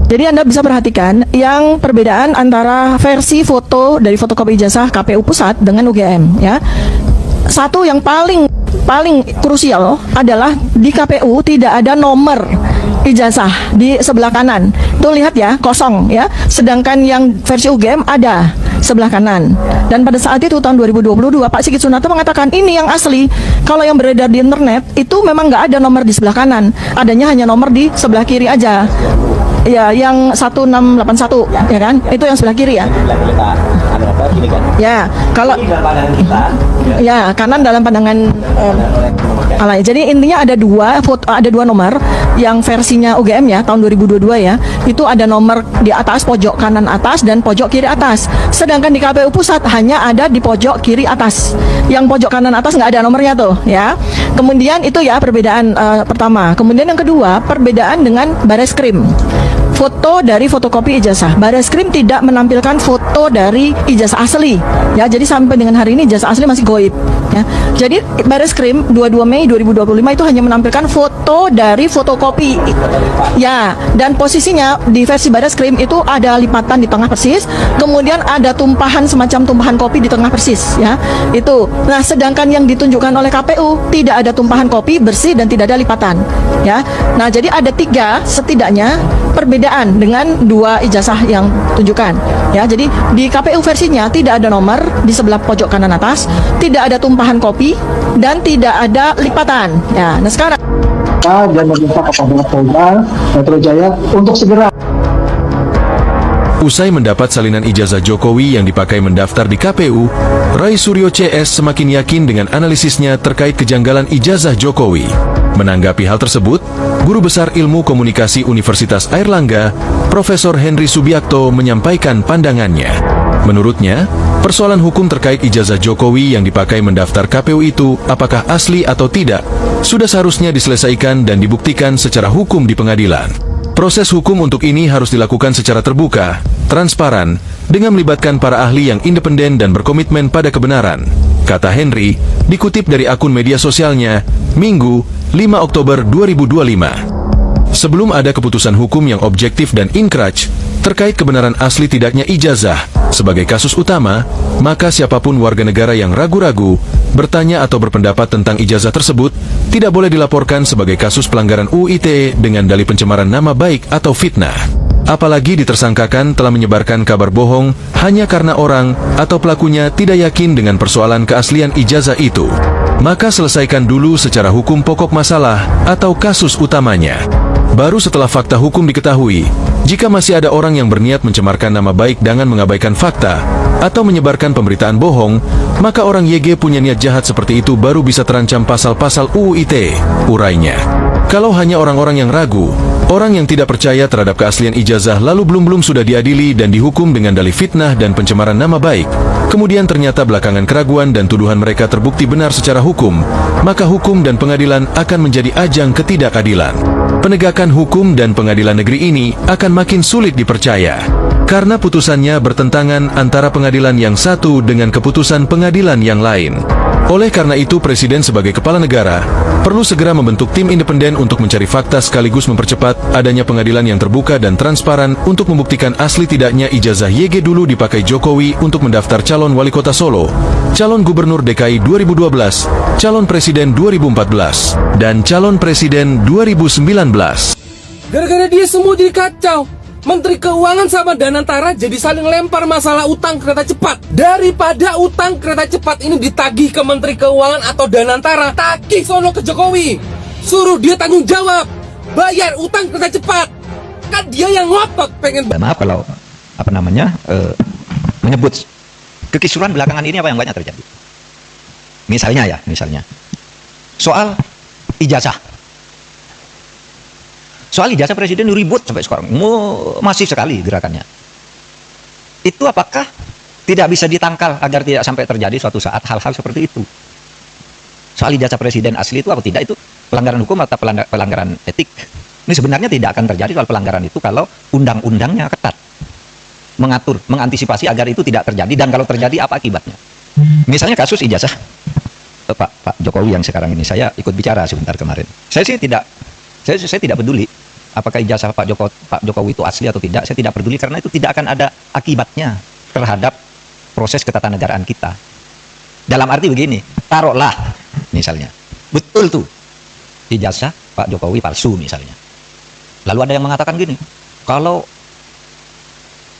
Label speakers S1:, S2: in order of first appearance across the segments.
S1: Jadi Anda bisa perhatikan yang perbedaan antara versi foto dari fotokopi ijazah KPU Pusat dengan UGM ya. Satu yang paling krusial adalah di KPU tidak ada nomor ijazah di sebelah kanan. Tuh lihat ya, kosong ya. Sedangkan yang versi UGM ada sebelah kanan. Dan pada saat itu tahun 2022 Pak Sigit Sunarto mengatakan ini yang asli. Kalau yang beredar di internet itu memang nggak ada nomor di sebelah kanan. Adanya hanya nomor di sebelah kiri aja. Ya, yang 1681 ya kan? Itu yang sebelah kiri ya. Ya, kalau ya kanan dalam pandangan alay. Jadi intinya ada dua nomor yang versinya UGM ya tahun 2022 ya. Itu ada nomor di atas pojok kanan atas dan pojok kiri atas. Sedangkan di KPU Pusat hanya ada di pojok kiri atas. Yang pojok kanan atas nggak ada nomornya tuh ya. Kemudian itu ya perbedaan pertama. Kemudian yang kedua, perbedaan dengan Bareskrim. Foto dari fotokopi ijazah. Bareskrim tidak menampilkan foto dari ijazah asli. Ya, jadi sampai dengan hari ini ijazah asli masih goib. Ya, jadi Bareskrim 22 Mei 2025 itu hanya menampilkan foto dari fotokopi. Ya, dan posisinya di versi Bareskrim itu ada lipatan di tengah persis, kemudian ada tumpahan semacam tumpahan kopi di tengah persis. Ya, itu. Nah, sedangkan yang ditunjukkan oleh KPU tidak ada tumpahan kopi bersih dan tidak ada lipatan. Ya, nah jadi ada 3 setidaknya perbedaan dengan 2 ijazah yang tunjukkan. Ya, jadi di KPU versinya tidak ada nomor di sebelah pojok kanan atas, tidak ada tumpahan kopi, dan tidak ada lipatan. Ya, nah sekarang
S2: dan meminta kepada Polda Metro Jaya untuk segera.
S3: Usai mendapat salinan ijazah Jokowi yang dipakai mendaftar di KPU, Rai Suryo CS semakin yakin dengan analisisnya terkait kejanggalan ijazah Jokowi. Menanggapi hal tersebut, Guru Besar Ilmu Komunikasi Universitas Airlangga, Profesor Henry Subiakto menyampaikan pandangannya. Menurutnya, persoalan hukum terkait ijazah Jokowi yang dipakai mendaftar KPU itu apakah asli atau tidak, sudah seharusnya diselesaikan dan dibuktikan secara hukum di pengadilan. Proses hukum untuk ini harus dilakukan secara terbuka, transparan, dengan melibatkan para ahli yang independen dan berkomitmen pada kebenaran, kata Henry, dikutip dari akun media sosialnya, Minggu, 5 Oktober 2025. Sebelum ada keputusan hukum yang objektif dan inkraj terkait kebenaran asli tidaknya ijazah sebagai kasus utama, maka siapapun warga negara yang ragu-ragu, bertanya atau berpendapat tentang ijazah tersebut tidak boleh dilaporkan sebagai kasus pelanggaran UU ITE dengan dalih pencemaran nama baik atau fitnah. Apalagi ditersangkakan telah menyebarkan kabar bohong hanya karena orang atau pelakunya tidak yakin dengan persoalan keaslian ijazah itu. Maka selesaikan dulu secara hukum pokok masalah atau kasus utamanya. Baru setelah fakta hukum diketahui, jika masih ada orang yang berniat mencemarkan nama baik dengan mengabaikan fakta atau menyebarkan pemberitaan bohong, maka orang YG punya niat jahat seperti itu baru bisa terancam pasal-pasal UU ITE, urainya. Kalau hanya orang-orang yang ragu, orang yang tidak percaya terhadap keaslian ijazah lalu belum sudah diadili dan dihukum dengan dalih fitnah dan pencemaran nama baik, kemudian ternyata belakangan keraguan dan tuduhan mereka terbukti benar secara hukum, maka hukum dan pengadilan akan menjadi ajang ketidakadilan. Penegakan hukum dan pengadilan negeri ini akan makin sulit dipercaya, karena putusannya bertentangan antara pengadilan yang satu dengan keputusan pengadilan yang lain. Oleh karena itu, Presiden sebagai kepala negara perlu segera membentuk tim independen untuk mencari fakta sekaligus mempercepat adanya pengadilan yang terbuka dan transparan untuk membuktikan asli tidaknya ijazah YG dulu dipakai Jokowi untuk mendaftar calon wali kota Solo, calon gubernur DKI 2012, calon presiden 2014, dan calon presiden 2019.
S4: Gara-gara dia semua jadi kacau. Menteri Keuangan sama Danantara jadi saling lempar masalah utang kereta cepat. Daripada utang kereta cepat ini ditagih ke Menteri Keuangan atau Danantara, tagih sono ke Jokowi. Suruh dia tanggung jawab, bayar utang kereta cepat. Kan dia yang ngotot pengen.
S5: Maaf kalau menyebut kekisruhan belakangan ini apa yang banyak terjadi. Misalnya soal ijazah. Soal ijazah Presiden ribut sampai sekarang, masif sekali gerakannya. Itu apakah tidak bisa ditangkal agar tidak sampai terjadi suatu saat hal-hal seperti itu? Soal ijazah Presiden asli itu apa tidak, itu pelanggaran hukum atau pelanggaran etik? Ini sebenarnya tidak akan terjadi soal pelanggaran itu kalau undang-undangnya ketat, mengatur, mengantisipasi agar itu tidak terjadi, dan kalau terjadi apa akibatnya. Misalnya kasus ijazah Pak Jokowi yang sekarang ini, saya ikut bicara sebentar kemarin. Saya tidak peduli apakah ijazah Pak Jokowi itu asli atau tidak, saya tidak peduli karena itu tidak akan ada akibatnya terhadap proses ketatanegaraan kita. Dalam arti begini, taruhlah misalnya, betul tuh ijazah Pak Jokowi palsu misalnya. Lalu ada yang mengatakan gini, kalau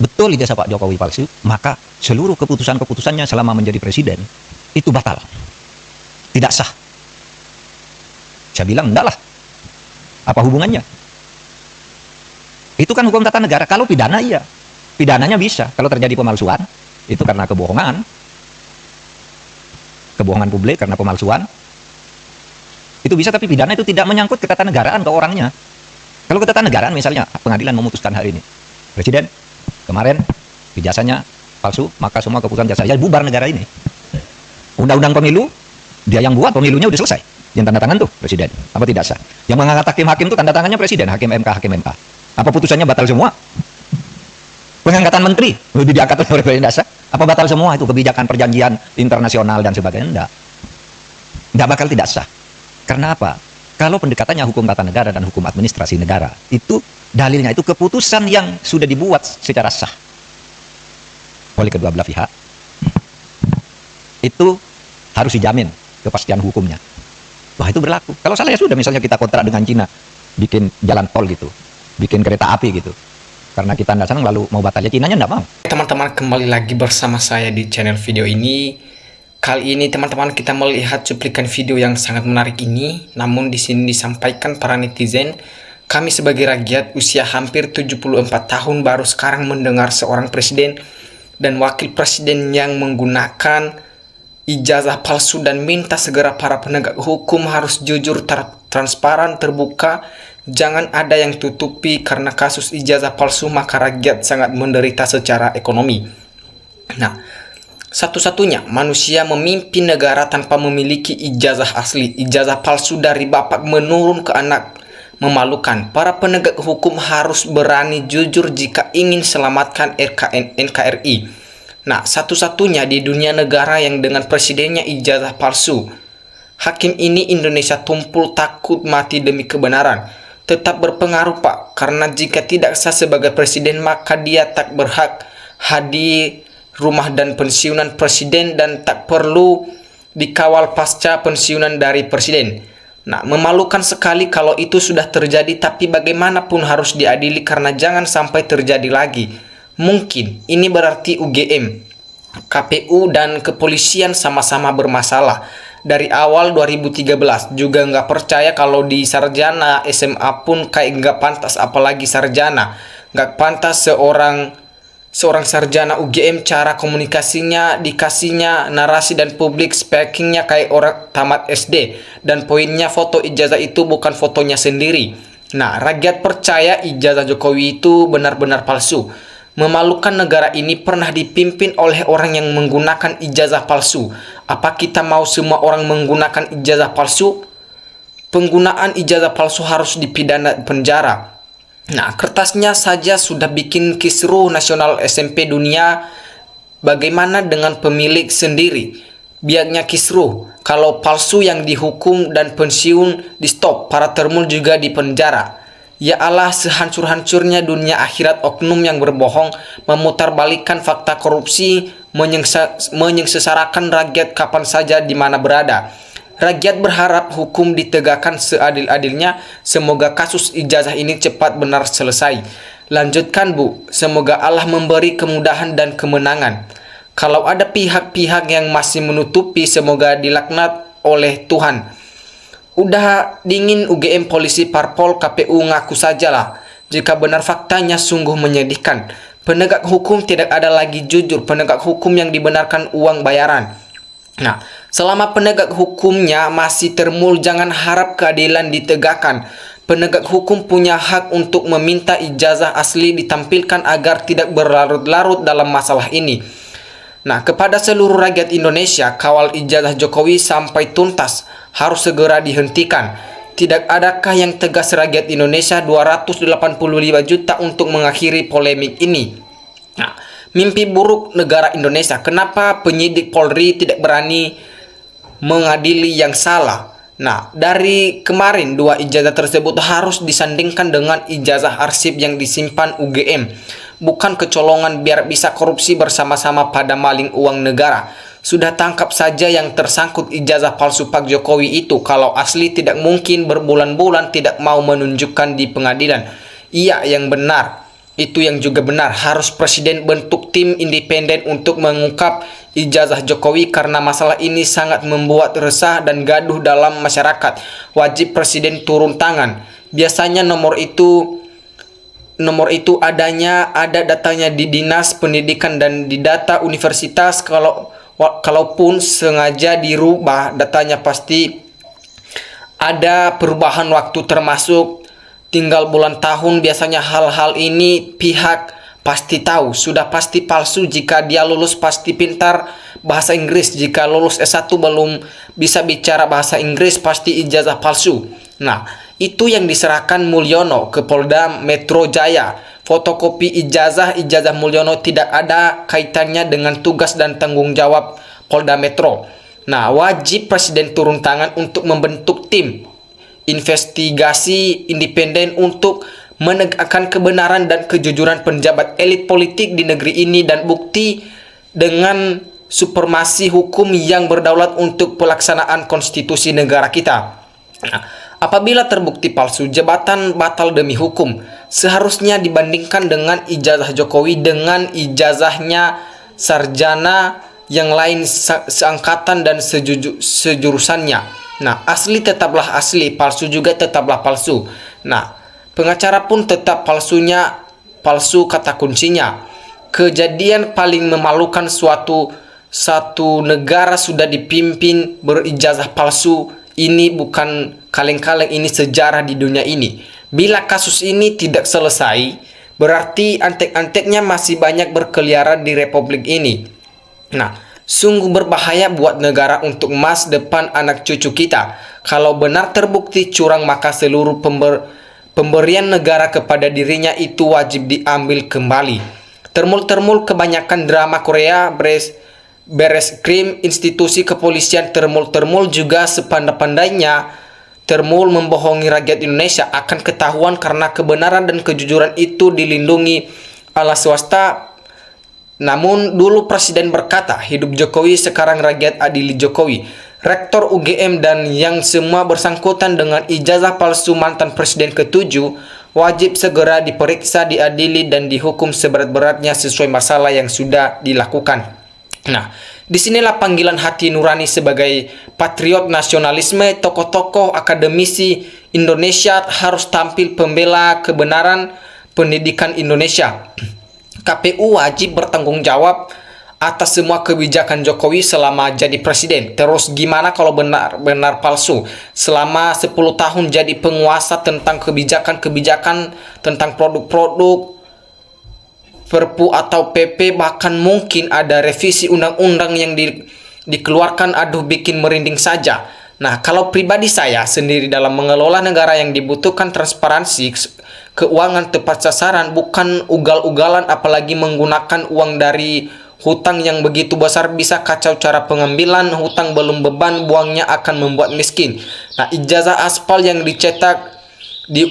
S5: betul ijazah Pak Jokowi palsu, maka seluruh keputusan-keputusannya selama menjadi presiden itu batal, tidak sah. Saya bilang enggak lah. Apa hubungannya? Itu kan hukum tata negara. Kalau pidana iya, pidananya bisa. Kalau terjadi pemalsuan, itu karena kebohongan publik, karena pemalsuan, itu bisa. Tapi pidana itu tidak menyangkut ketatanegaraan ke orangnya. Kalau ketatanegaraan misalnya pengadilan memutuskan hari ini, presiden kemarin ijazahnya palsu, maka semua keputusan jasa ya bubar negara ini. Undang-undang pemilu dia yang buat, pemilunya udah selesai, yang tanda tangan tuh presiden, apa tidak sah? Yang mengangkat hakim-hakim tuh tanda tangannya presiden, hakim MK. Apa putusannya batal semua? Pengangkatan menteri diangkat oleh presiden, tidak sah? Apa batal semua itu kebijakan perjanjian internasional dan sebagainya? Tidak bakal tidak sah. Karena apa? Kalau pendekatannya hukum tata negara dan hukum administrasi negara, itu dalilnya itu keputusan yang sudah dibuat secara sah oleh kedua belah pihak, itu harus dijamin kepastian hukumnya. Wah, itu berlaku. Kalau salah ya sudah, misalnya kita kontrak dengan Cina, bikin jalan tol gitu, bikin kereta api gitu. Karena kita nggak senang lalu mau batal, ya Cinanya nggak mau.
S6: Teman-teman, kembali lagi bersama saya di channel video ini. Kali ini teman-teman kita melihat cuplikan video yang sangat menarik ini. Namun di sini disampaikan para netizen, kami sebagai rakyat usia hampir 74 tahun baru sekarang mendengar seorang presiden dan wakil presiden yang menggunakan ijazah palsu dan minta segera para penegak hukum harus jujur, transparan, terbuka. Jangan ada yang tutupi karena kasus ijazah palsu maka rakyat sangat menderita secara ekonomi. Nah, satu-satunya manusia memimpin negara tanpa memiliki ijazah asli. Ijazah palsu dari bapak menurun ke anak, memalukan. Para penegak hukum harus berani jujur jika ingin selamatkan NKRI. Nah, satu-satunya di dunia negara yang dengan presidennya ijazah palsu. Hakim ini Indonesia tumpul takut mati demi kebenaran. Tetap berpengaruh Pak, karena jika tidak sah sebagai presiden maka dia tak berhak hadir rumah dan pensiunan presiden dan tak perlu dikawal pasca pensiunan dari presiden. Nah, memalukan sekali kalau itu sudah terjadi, tapi bagaimanapun harus diadili karena jangan sampai terjadi lagi. Mungkin ini berarti UGM, KPU dan kepolisian sama-sama bermasalah. Dari awal 2013 juga nggak percaya kalau di sarjana SMA pun kayak nggak pantas, apalagi sarjana. Nggak pantas seorang sarjana UGM cara komunikasinya, dikasihnya narasi dan public speakingnya kayak orang tamat SD. Dan poinnya foto ijazah itu bukan fotonya sendiri. Nah, rakyat percaya ijazah Jokowi itu benar-benar palsu. Memalukan, negara ini pernah dipimpin oleh orang yang menggunakan ijazah palsu. Apa kita mau semua orang menggunakan ijazah palsu? Penggunaan ijazah palsu harus dipidana penjara. Nah, kertasnya saja sudah bikin kisruh nasional SMP dunia. Bagaimana dengan pemilik sendiri? Biarnya kisruh. Kalau palsu yang dihukum dan pensiun di stop, para termul juga di penjara. Ya Allah, sehancur-hancurnya dunia akhirat oknum yang berbohong, memutarbalikkan fakta korupsi, menyengsarakan rakyat kapan saja di mana berada. Rakyat berharap hukum ditegakkan seadil-adilnya. Semoga kasus ijazah ini cepat benar selesai. Lanjutkan Bu, semoga Allah memberi kemudahan dan kemenangan. Kalau ada pihak-pihak yang masih menutupi, semoga dilaknat oleh Tuhan. Udah dingin UGM, polisi, parpol, KPU, ngaku sajalah. Jika benar faktanya sungguh menyedihkan. Penegak hukum tidak ada lagi jujur. Penegak hukum yang dibenarkan uang bayaran. Nah, selama penegak hukumnya masih termul, jangan harap keadilan ditegakkan. Penegak hukum punya hak untuk meminta ijazah asli ditampilkan agar tidak berlarut-larut dalam masalah ini. Nah, kepada seluruh rakyat Indonesia, kawal ijazah Jokowi sampai tuntas, harus segera dihentikan. Tidak adakah yang tegas rakyat Indonesia 285 juta untuk mengakhiri polemik ini? Nah, mimpi buruk negara Indonesia. Kenapa penyidik Polri tidak berani mengadili yang salah? Nah, dari kemarin dua ijazah tersebut harus disandingkan dengan ijazah arsip yang disimpan UGM. Bukan kecolongan biar bisa korupsi bersama-sama pada maling uang negara. Sudah tangkap saja yang tersangkut ijazah palsu Pak Jokowi itu. Kalau asli tidak mungkin berbulan-bulan tidak mau menunjukkan di pengadilan. Iya yang benar. Itu yang juga benar, harus presiden bentuk tim independen untuk mengungkap ijazah Jokowi karena masalah ini sangat membuat resah dan gaduh dalam masyarakat. Wajib presiden turun tangan. Biasanya nomor itu ada datanya di Dinas Pendidikan dan di data universitas. Kalaupun sengaja dirubah datanya pasti ada perubahan waktu termasuk tinggal bulan tahun. Biasanya hal-hal ini pihak pasti tahu. Sudah pasti palsu jika dia lulus pasti pintar bahasa Inggris. Jika lulus S1 belum bisa bicara bahasa Inggris pasti ijazah palsu. Nah, itu yang diserahkan Mulyono ke Polda Metro Jaya. Fotokopi ijazah Mulyono tidak ada kaitannya dengan tugas dan tanggung jawab Polda Metro. Nah, wajib presiden turun tangan untuk membentuk tim investigasi independen untuk menegakkan kebenaran dan kejujuran penjabat elit politik di negeri ini dan bukti dengan supremasi hukum yang berdaulat untuk pelaksanaan konstitusi negara kita. Nah, apabila terbukti palsu, jabatan batal demi hukum. Seharusnya dibandingkan dengan ijazah Jokowi dengan ijazahnya sarjana yang lain seangkatan dan sejurusannya. Nah, asli tetaplah asli, palsu juga tetaplah palsu. Nah, pengacara pun tetap palsu kata kuncinya. Kejadian paling memalukan satu negara sudah dipimpin berijazah palsu. Ini bukan kaleng-kaleng, ini sejarah di dunia ini. Bila kasus ini tidak selesai, berarti antek-anteknya masih banyak berkeliaran di republik ini. Nah, sungguh berbahaya buat negara untuk masa depan anak cucu kita. Kalau benar terbukti curang maka seluruh pemberian negara kepada dirinya itu wajib diambil kembali. Termul kebanyakan drama Korea beres krim institusi kepolisian termul juga sepandai-pandainya termul membohongi rakyat Indonesia akan ketahuan karena kebenaran dan kejujuran itu dilindungi oleh swasta. Namun dulu presiden berkata, hidup Jokowi, sekarang rakyat adili Jokowi. Rektor UGM dan yang semua bersangkutan dengan ijazah palsu mantan presiden ke-7 wajib segera diperiksa, diadili dan dihukum seberat-beratnya sesuai masalah yang sudah dilakukan. Nah, disinilah panggilan hati nurani sebagai patriot nasionalisme. Tokoh-tokoh akademisi Indonesia harus tampil pembela kebenaran pendidikan Indonesia. KPU wajib bertanggung jawab atas semua kebijakan Jokowi selama jadi presiden. Terus gimana kalau benar palsu? Selama 10 tahun jadi penguasa tentang kebijakan tentang produk-produk Perpu atau PP, bahkan mungkin ada revisi undang-undang yang dikeluarkan, aduh bikin merinding saja. Nah, kalau pribadi saya sendiri dalam mengelola negara yang dibutuhkan transparansi keuangan tepat sasaran, bukan ugal-ugalan, apalagi menggunakan uang dari hutang yang begitu besar bisa kacau cara pengambilan hutang, belum beban buangnya akan membuat miskin. Nah, ijazah aspal yang dicetak di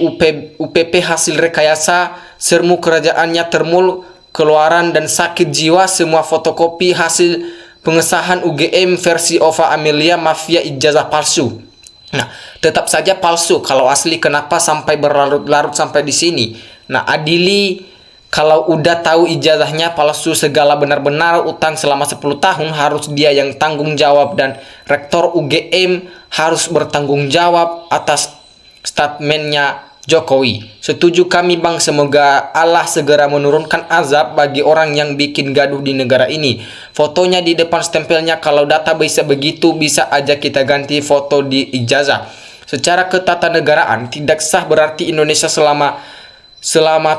S6: UPP hasil rekayasa, sermu kerajaannya termul, keluaran dan sakit jiwa, semua fotokopi hasil pengesahan UGM versi Ova Amelia mafia ijazah palsu. Nah, tetap saja palsu. Kalau asli kenapa sampai berlarut-larut sampai di sini? Nah, adili kalau udah tahu ijazahnya palsu segala benar-benar utang selama 10 tahun harus dia yang tanggung jawab dan rektor UGM harus bertanggung jawab atas statementnya Jokowi. Setuju kami Bang, semoga Allah segera menurunkan azab bagi orang yang bikin gaduh di negara ini. Fotonya di depan stempelnya, kalau data bisa begitu bisa aja kita ganti foto di ijazah. Secara ketatanegaraan tidak sah berarti Indonesia selama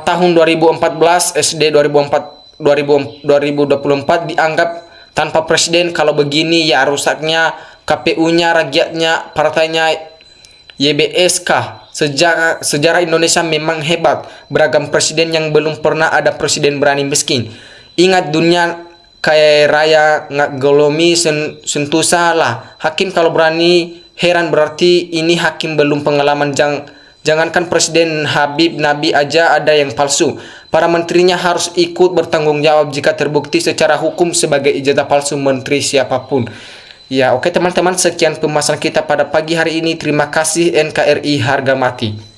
S6: tahun 2014 SD 2024 dianggap tanpa presiden. Kalau begini ya rusaknya KPU-nya, rakyatnya, partainya YBSK. Sejarah Indonesia memang hebat, beragam presiden yang belum pernah ada presiden berani miskin. Ingat dunia kaya raya ngak golomi sentusa lah. Hakim kalau berani Heran berarti ini hakim belum pengalaman. Jangankan Presiden Habib Nabi aja ada yang palsu. Para menterinya harus ikut bertanggung jawab jika terbukti secara hukum sebagai ijazah palsu menteri siapapun. Ya, oke teman-teman, sekian pembahasan kita pada pagi hari ini. Terima kasih. NKRI harga mati.